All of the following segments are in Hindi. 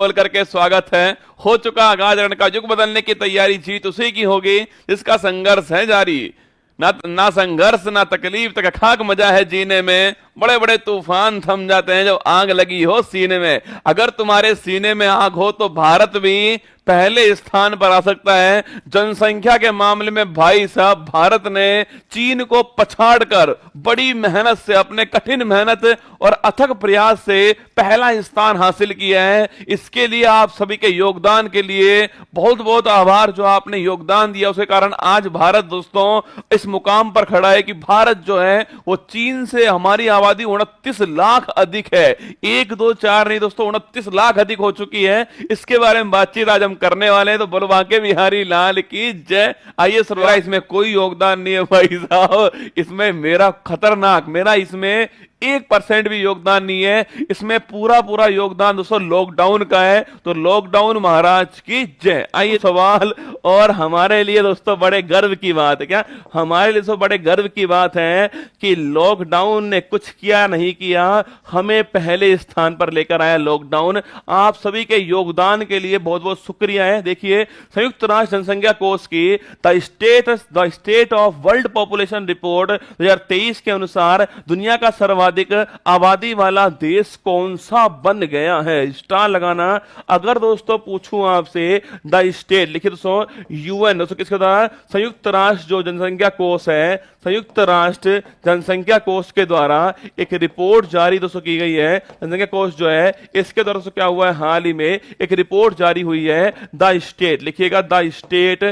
बोल करके स्वागत है। हो चुका आगाज, रण का युग बदलने की तैयारी, जीत उसी की होगी जिसका संघर्ष है जारी। ना संघर्ष ना तकलीफ तक खाक मजा है जीने में, बड़े बड़े तूफान थम जाते हैं जब आग लगी हो सीने में। अगर तुम्हारे सीने में आग हो तो भारत भी पहले स्थान पर आ सकता है। जनसंख्या के मामले में भाई साहब भारत ने चीन को पछाड़कर बड़ी मेहनत से, अपने कठिन मेहनत और अथक प्रयास से पहला स्थान हासिल किया है। इसके लिए आप सभी के योगदान के लिए बहुत बहुत आभार। जो आपने योगदान दिया उसके कारण आज भारत दोस्तों इस मुकाम पर खड़ा है कि भारत जो है वो चीन से, हमारी आबादी 29 लाख अधिक है, 1 2 4 नहीं दोस्तों 29 लाख अधिक हो चुकी है। इसके बारे में बातचीत आज हम करने वाले हैं, तो बोलो बांके बिहारी लाल की जय। आइए सुनो, इसमें कोई योगदान नहीं है भाई साहब, इसमें मेरा खतरनाक, मेरा इसमें 1% भी योगदान नहीं है। इसमें पूरा पूरा योगदान दोस्तों लॉकडाउन का है। तो लॉकडाउन महाराज की जय। आइए सवाल, और हमारे लिए दोस्तों बड़े गर्व की बात है, क्या हमारे लिए तो बड़े गर्व की बात है कि लॉकडाउन ने कुछ किया नहीं किया, हमें पहले स्थान पर लेकर आया लॉकडाउन। आप सभी के योगदान के लिए बहुत बहुत शुक्रिया है। देखिए, संयुक्त राष्ट्र जनसंख्या कोष की the state of world population report 2023 के अनुसार दुनिया का सर्वाधिक आबादी वाला देश कौन सा बन गया है? स्टार लगाना। अगर दोस्तों पूछूं आपसे द स्टेट, लिखिए दोस्तों यूएन, दोस्तों किसके द्वारा? संयुक्त राष्ट्र जो जनसंख्या कोष है, संयुक्त राष्ट्र जनसंख्या कोष के द्वारा एक रिपोर्ट जारी दोस्तों की गई है। जनसंख्या कोष जो है इसके द्वारा क्या हुआ है, हाल ही में एक रिपोर्ट जारी हुई है। द स्टेट, लिखिएगा the state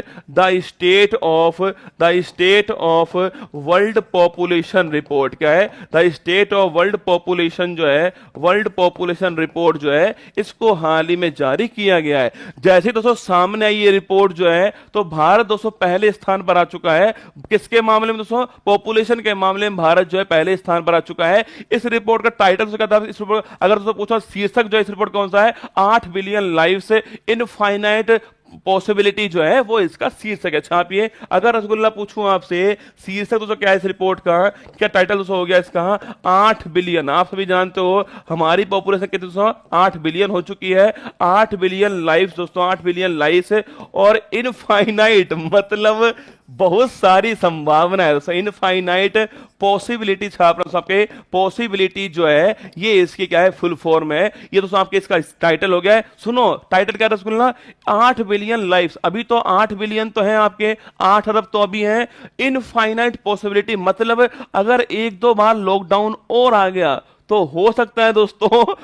of world population report. क्या है? The state of world population जो है, वर्ल्ड पॉपुलेशन रिपोर्ट जो है, इसको हाल ही में जारी किया गया है। जैसे दोस्तों सामने आई ये रिपोर्ट जो है, तो भारत दोस्तों पहले स्थान पर आ चुका है। किसके मामले में दोस्तों? पॉपुलेशन के मामले में भारत जो है पहले स्थान पर आ चुका है। इस रिपोर्ट का टाइटल क्या था? इस रिपोर्ट अगर दोस्तों पूछा शीर्षक जो है इस रिपोर्ट कौन सा है? 8 बिलियन लाइव्स इनफाइनाइट पॉसिबिलिटी जो है वो इसका शीर्षक है। छापिए। अगर रसगुल्ला पूछूं आपसे शीर्षक दोस्तों क्या है इस रिपोर्ट का, क्या टाइटल दोस्तों हो गया इसका? 8 बिलियन। आप सभी जानते हो हमारी पॉपुलेशन कितनी दोस्तों? 8 बिलियन हो चुकी है। 8 बिलियन लाइव्स दोस्तों, 8 बिलियन लाइव्स, और इनफाइनाइट मतलब बहुत सारी संभावना है दोस्तों। इनफाइनाइट पॉसिबिलिटी छाप रहा आपके, पॉसिबिलिटी जो है ये इसकी क्या है, फुल फॉर्म है। ये दोस्तों आपके इसका टाइटल हो गया है। सुनो टाइटल क्या रसगुल्ला? 8 billion lives. अभी तो 8 बिलियन तो है आपके, 8 अरब तो अभी है। इनफाइनाइट पॉसिबिलिटी मतलब अगर 1-2 बार लॉकडाउन और आ गया तो हो सकता है दोस्तों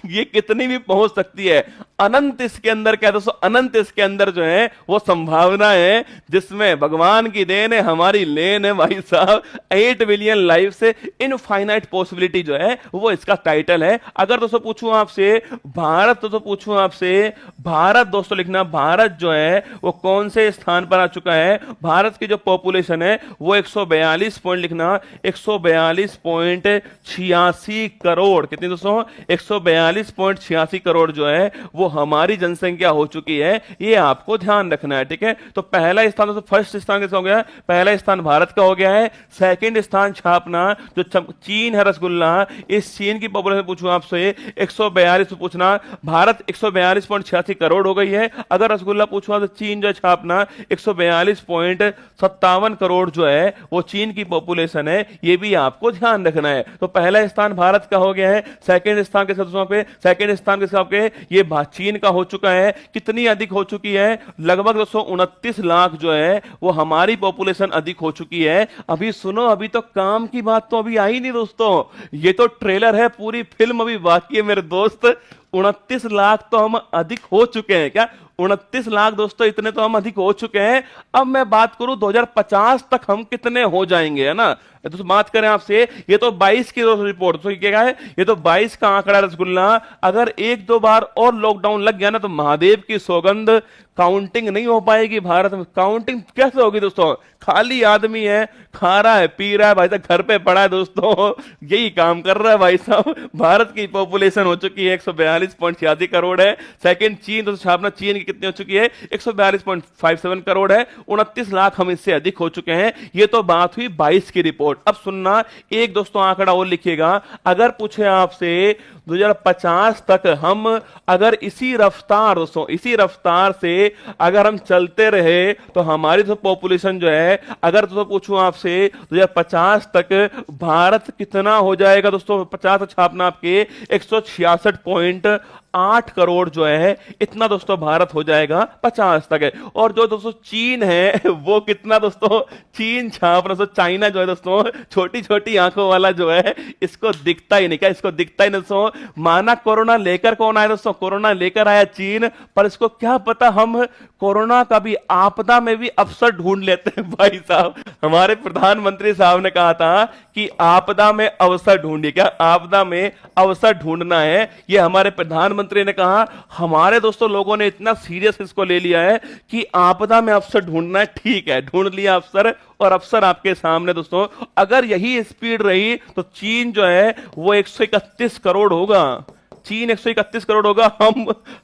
ये कितनी भी पहुंच सकती है। अनंत इसके अंदर क्या है दोस्तों? अनंत इसके अंदर जो है वो संभावना है, जिसमें भगवान की देन है, हमारी लेन है भाई साहब। 8 बिलियन लाइफ से इनफाइनाइट पॉसिबिलिटी जो है वो इसका टाइटल है। अगर दोस्तों पूछूं आपसे भारत, दोस्तों पूछूं आपसे भारत, दोस्तों लिखना भारत जो है वो कौन से स्थान पर आ चुका है? भारत की जो पॉपुलेशन है वो 142 पॉइंट, लिखना 142.86 करोड़। कितनी दोस्तों? 142.86 करोड़ जो है वो हमारी जनसंख्या हो चुकी है। ये आपको ध्यान रखना है, ठीक है? तो पहला स्थान, तो फर्स्ट स्थान किसका हो गया? पहला स्थान भारत का हो गया है। सेकंड स्थान छापना जो चीन है रसगुल्ला, इस चीन की पॉपुलेशन पूछूं आपसे 142 तो पूछना भारत 142.86 करोड़ हो गई है। अगर रसगुल्ला पूछूं तो चीन जो छापना 142.57 करोड़ जो है वो चीन की पॉपुलेशन है। ये भी आपको ध्यान रखना है। तो पहला स्थान भारत का हो गया है। सेकंड स्थान के साथ पे, सेकंड स्थान के साथ ये चीन का हो चुका है। कितनी अधिक हो चुकी है? लगभग 229 लाख जो है वो हमारी पॉपुलेशन अधिक हो चुकी है। अभी सुनो, अभी तो काम की बात तो अभी आई नहीं दोस्तों, ये तो ट्रेलर है, पूरी फिल्म अभी बाकी है मेरे दोस्त। 29 लाख तो हम अधिक हो चुके हैं। क्या 29 लाख दोस्तों? इतने तो हम अधिक हो चुके हैं। अब मैं बात करूं 2050 तक हम कितने हो जाएंगे, है ना? तो बात करें आपसे, ये तो 22 की रिपोर्ट, तो क्या है? ये तो 22 का आंकड़ा रसगुल्ला। अगर 1-2 बार और लॉकडाउन लग गया ना तो महादेव की सौगंध, काउंटिंग नहीं हो पाएगी भारत में। काउंटिंग कैसे होगी दोस्तों? खाली आदमी है, खा रहा है, पी रहा है भाई साहब, घर पे पड़ा है दोस्तों, यही काम कर रहा है भाई साहब। भारत की पॉपुलेशन हो चुकी है 142.86 करोड़ है। सेकंड चीन, दोस्तों छापना चीन की कितनी हो चुकी है, 142.57 करोड़ है। 29 लाख हम इससे अधिक हो चुके हैं। ये तो बात हुई 22 की रिपोर्ट। अब सुनना, एक दोस्तों आंकड़ा और लिखिएगा, अगर पूछे आपसे 2050 तक हम अगर इसी रफ्तार, दोस्तों इसी रफ्तार से अगर हम चलते रहे तो हमारी तो पॉपुलेशन जो है, अगर दोस्तों पूछूं आपसे 2050 तक भारत कितना हो जाएगा दोस्तों, 50 छापना आपके 166.8 करोड़ जो है, इतना दोस्तों भारत हो जाएगा 50 तक है। और जो दोस्तों चीन है वो कितना दोस्तों, चीन छापना दोस्तों, चाइना जो है दोस्तों, छोटी छोटी आंखों वाला जो है, इसको दिखता ही नहीं, क्या इसको दिखता ही नहीं दोस्तों। माना कोरोना लेकर कौन आया दोस्तों, कोरोना लेकर आया चीन, पर इसको क्या पता हम कोरोना का भी आपदा में भी अवसर ढूंढ लेते हैं। भाई साहब, हमारे प्रधानमंत्री साहब ने कहा था कि आपदा में अवसर ढूंढिए, क्या आपदा में अवसर ढूंढना है, ये हमारे प्रधानमंत्री ने कहा। हमारे दोस्तों लोगों ने इतना सीरियस इसको ले लिया है कि आपदा में अवसर ढूंढना है, ठीक है, ढूंढ लिया अवसर, और अवसर आपके सामने दोस्तों। अगर यही स्पीड रही तो चीन जो है वो 131 करोड़ होगा, चीन 131 करोड़ होगा,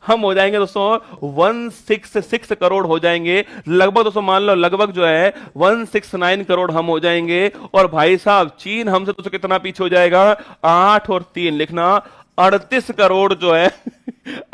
हम हो जाएंगे दोस्तों 166 करोड़ हो जाएंगे लगभग दोस्तों, मान लो लगभग जो है 169 करोड़ हम हो जाएंगे। और भाई साहब चीन हमसे दोस्तों कितना पीछे हो जाएगा, 8 और 3 लिखना, 38 करोड़ जो है।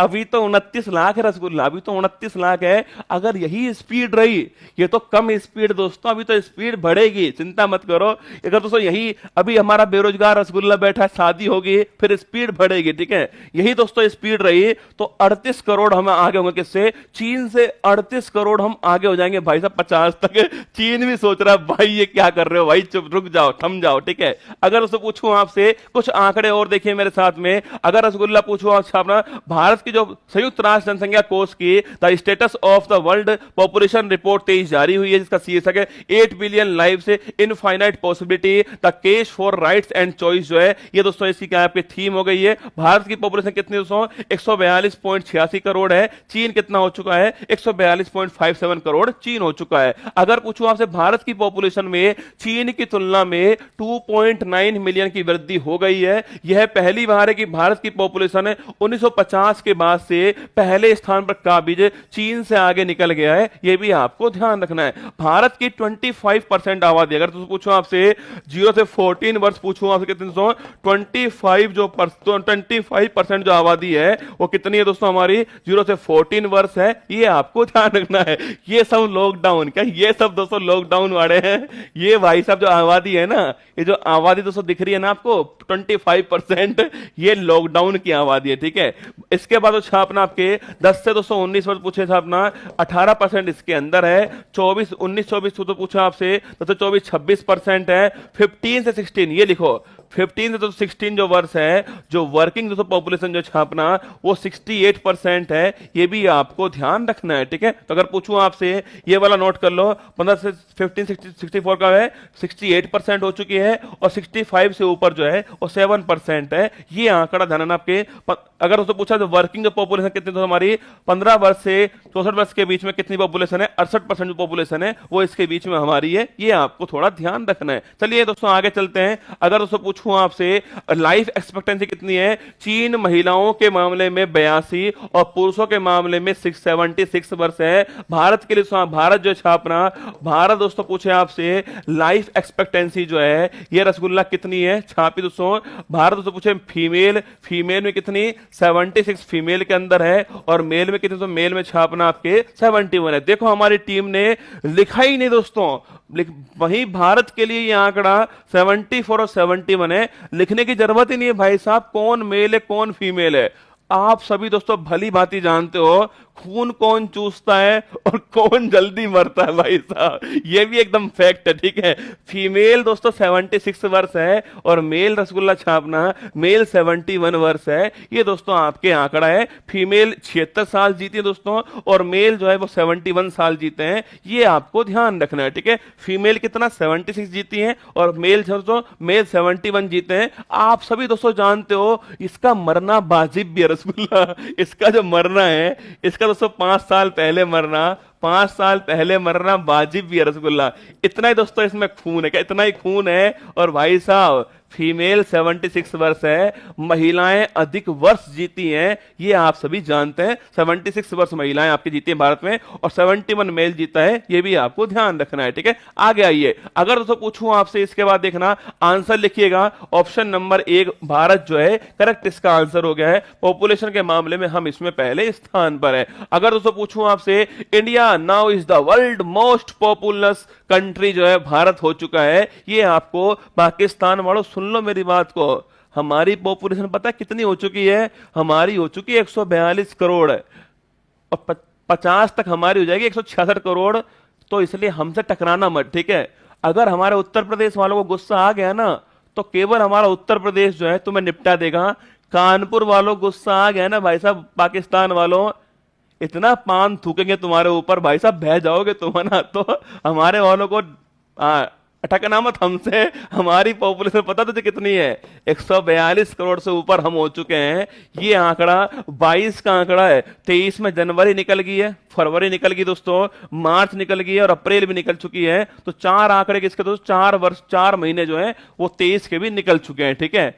अभी तो 29 लाख है रसगुल्ला, अभी तो 29 लाख है। अगर यही स्पीड रही, ये तो कम स्पीड दोस्तों, अभी तो स्पीड बढ़ेगी, चिंता मत करो। अगर दोस्तों यही अभी हमारा बेरोजगार रसगुल्ला बैठा, शादी होगी, फिर स्पीड बढ़ेगी, ठीक है, यही दोस्तों स्पीड रही तो 38 करोड़ हम आगे होंगे, किससे, चीन से 38 करोड़ हम आगे हो जाएंगे भाई साहब 50 तक। चीन भी सोच रहा है भाई ये क्या कर रहे हो भाई, चुप रुक जाओ, थम जाओ, ठीक है। अगर दोस्तों पूछूं आपसे कुछ आंकड़े और देखिए मेरे साथ में, अगर रसगुल्ला पूछूं आपसे, अपना भारत की जो संयुक्त राष्ट्र जनसंख्या कोष की the status of the world population report 23 जारी हुई है, जिसका शीर्षक है 8 billion lives infinite possibility the case for rights and choice जो है, ये दोस्तों इसकी क्या आपकी थीम हो गई है। भारत की पॉपुलेशन कितनी दोस्तों, 142.86 करोड़ है। चीन कितना हो चुका है, 142.57 करोड़ चीन हो चुका है। अगर पूछूं आपसे भारत की पॉपुलेशन में चीन की तुलना में 2.9 मिलियन की वृद्धि हो गई है। यह पहली बार है कि भारत की पॉपुलेशन 1950 के बाद से पहले स्थान पर काबिज चीन से आगे निकल गया है, यह भी आपको ध्यान रखना है। भारत की 25% आबादी, अगर तो पूछो आपसे 0 से 14 वर्ष पूछूं आपसे कितने दोस्तों, 25% जो आबादी है वो कितनी है दोस्तों, हमारी 0 से 14 वर्ष है, ये आपको ध्यान रखना है। ये सब लॉकडाउन, क्या ये सब दोस्तों लॉकडाउन वाले हैं, ये भाई साहब जो आबादी है ना, ये जो आबादी दोस्तों दिख रही है ना आपको 25%, ये लॉकडाउन की आबादी है, ठीक है। इसके बाद छापना आपके 10 से 219 वर्ष पूछे छापना 18% इसके अंदर है। 19-24 तो पूछा आपसे, तो 24-26% है। 15 से 16 ये लिखो, 15 से तो 16 जो वर्ष है, जो वर्किंग दोस्तों पॉपुलेशन जो छापना वो 68% है, ये भी आपको ध्यान रखना है, ठीक है। तो अगर पूछूं आपसे, ये वाला नोट कर लो, 15 से 15 64 का है 68% हो चुकी है, और 65 से ऊपर जो है वो 7% है। ये आंकड़ा ध्यान रखना आपके। अगर दोस्तों पूछा तो वर्किंग जो पॉपुलेशन कितनी तो हमारी 15 वर्ष से 64 वर्ष के बीच में कितनी पॉपुलेशन है, 68% जो पॉपुलेशन है वो इसके बीच में हमारी है, ये आपको थोड़ा ध्यान रखना है। चलिए दोस्तों आगे चलते हैं। अगर दोस्तों पूछूं आपसे लाइफ एक्सपेक्टेंसी कितनी है, चीन महिलाओं के मामले में 82 और पुरुषों के मामले में 76 वर्ष है। भारत के लिए भारत जो छापना, भारत दोस्तों पूछे आपसे लाइफ एक्सपेक्टेंसी जो है ये रसगुल्ला कितनी है, छापी दोस्तों भारत दोस्तों पूछे फीमेल में कितनी, 76 फीमेल के अंदर है, और मेल में कितने, तो मेल में छापना आपके 71 है। देखो हमारी टीम ने लिखा ही नहीं दोस्तों, वहीं भारत के लिए ये आंकड़ा 74 और 71 है, लिखने की जरूरत ही नहीं है भाई साहब, कौन मेल है कौन फीमेल है। आप सभी दोस्तों भली भांति जानते हो खून कौन चूसता है और कौन जल्दी मरता है भाई साहब, ये भी एकदम फैक्ट है, ठीक है। फीमेल दोस्तों 76 वर्ष है, और मेल रसगुल्ला छापना मेल 71 वर्ष है। ये दोस्तों आपके आंकड़ा है। फीमेल 76 साल जीती है दोस्तों, और मेल जो है वो 71 साल जीते हैं, ये आपको ध्यान रखना है, ठीक है। फीमेल कितना 76 जीती है, और मेल 71 जीते हैं। आप सभी दोस्तों जानते हो इसका मरना वाजिब भी है रसगुल्ला, इसका जो मरना है, इसका दोस्तों 5 साल पहले मरना, 5 साल पहले मरना वाजिब भी है रसगुल्ला। इतना ही दोस्तों इसमें खून है, क्या इतना ही खून है। और भाई साहब फीमेल 76 वर्ष है, महिलाएं अधिक वर्ष जीती हैं, ये आप सभी जानते हैं। 76 वर्ष महिलाएं आपकी जीती हैं भारत में, और 71 मेल जीता है, ये भी आपको ध्यान रखना है, ठीक है। आगे आइए, अगर दोस्तों पूछूं आपसे, इसके बाद देखना आंसर लिखिएगा। ऑप्शन नंबर 1 भारत जो है करेक्ट इसका आंसर हो गया है। पॉपुलेशन के मामले में हम इसमें पहले स्थान पर है। अगर दोस्तों पूछूं आपसे, India now is the world most populous country जो है भारत हो चुका है, ये आपको पाकिस्तान वालों सुन लो मेरी बात को। हमारी पॉपुलेशन पता है कितनी हो चुकी है? हमारी हो चुकी है 142 करोड़, और 50 तक हमारी हो जाएगी 166 करोड़। तो इसलिए हमसे टकराना मत, ठीक है। अगर हमारे उत्तर प्रदेश वालों को गुस्सा आ गया ना, तो केवल हमारा उत्तर प्रदेश जो है तुम्हें निपटा देगा। कानपुर वालों गुस्सा आ गया ना भाई साहब, पाकिस्तान वालों इतना पान थूकेंगे तुम्हारे ऊपर भाई साहब, बह जाओगे तुम, है ना। तो हमारे वालों को अटकना मत हमसे। हमारी पॉपुलेशन पता तुझे कितनी है? 142 करोड़ से ऊपर हम हो चुके हैं। ये आंकड़ा 22 का आंकड़ा है। 23 में जनवरी निकल गई है, फरवरी निकल गई दोस्तों, मार्च निकल गई है, और अप्रैल भी निकल चुकी है। तो 4 आंकड़े किसके दोस्तों? 4 वर्ष 4 महीने जो है वो 23 के भी निकल चुके हैं, ठीक है।